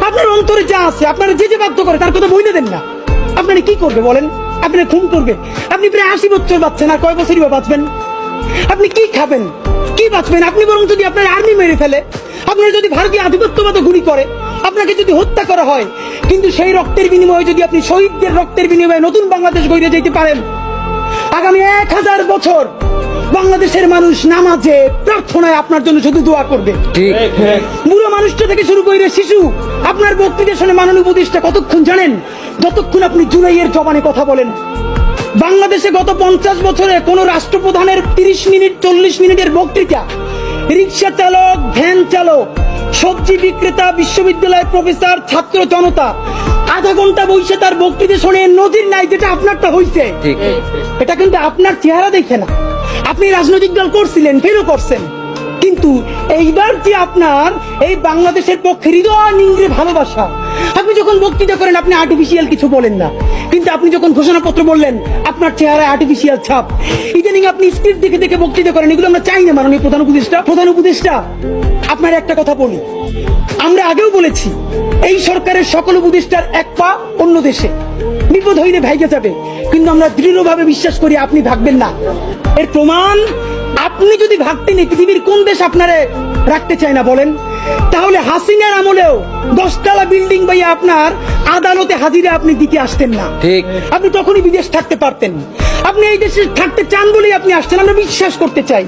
আপনার অন্তরে যা আছে, আপনারা যে যে বাধ্য করে তার কথা বইলে দেন না। আপনারা কি করবে বলেন? আপনারা খুন করবে। আপনি প্রায় 80 বছর বাঁচছেন, আর কয় বছরই বা বাঁচবেন? আপনি কি খাবেন, কি বাঁচবেন? আপনি বরং যদি আপনার আর্মি মেরে ফেলে, আপনার যদি ভারতীয় আধিপত্যবাদ গুলি করে, আপনাকে যদি হত্যা করা হয়, কিন্তু সেই রক্তের বিনিময়ে যদি আপনি শহীদদের রক্তের বিনিময়ে নতুন বাংলাদেশ গড়ে যেতে পারেন, আগামী 1000 বছর বাংলাদেশের মানুষ নামাজে প্রার্থনায় আপনার জন্য শুধু দোয়া করবে। বুড়ো মানুষটা থেকে শুরু করে শিশু আপনার বক্তৃতা শুনে মাননীয় উপদেষ্টা কতক্ষণ জানেন? যতক্ষণ আপনি জুলাইয়ের জবানে কথা বলেন। বাংলাদেশে গত 50 বছরে কোন রাষ্ট্রপ্রধানের 30 মিনিট 40 মিনিটের বক্তৃতা, রিক্সা চালক, ভ্যান চালক, সবজি বিক্রেতা, বিশ্ববিদ্যালয়ের প্রফেসর, ছাত্র জনতা আধা ঘন্টা বসে তার বক্তৃতা শুনে নজির নাই, যেটা আপনারটা হইছে। এটা কিন্তু আপনার চেহারা দেখে না। আপনি রাজনৈতিক দল করছিলেন, ফেরও করছেন, কিন্তু এইবার যে আপনার এই বাংলাদেশের পক্ষে হৃদয় নিংড়ে ভালোবাসা, আপনি যখন বক্তৃতা করেন আপনি আর্টিফিশিয়াল কিছু বলেন না, কিন্তু আপনি যখন ঘোষণাপত্র বললেন আপনার চেহারায় আর্টিফিশিয়াল ছাপ। ইদানিং আপনি স্ক্রিপ্ট দেখে দেখে বক্তৃতা করেন, এগুলো আমরা চাই না। মাননীয় প্রধান উপদেষ্টা আপনার একটা কথা বলি, আমরা আগেও বলেছি এই সরকারের সকল উপদেষ্টার এক পা অন্য দেশে, বিপদ হইলে ভাইগে যাবে, কিন্তু আমরা দৃঢ়ভাবে বিশ্বাস করি আপনি ভাগবেন না। এর প্রমাণ, আপনি যদি ভাগতেন এই পৃথিবীর কোন দেশ আপনারে রাখতে চায় না বলেন? তাহলে হাসিনার আমলেও 10 তলা বিল্ডিং বাইয়া আপনার আদালতে হাজিরা আপনি দিতে আসতেন না। আপনি তখনই বিদেশ থাকতে পারতেন। আপনি এই দেশে থাকতে চান বলেই আপনি আসছেন, আমরা বিশ্বাস করতে চাই।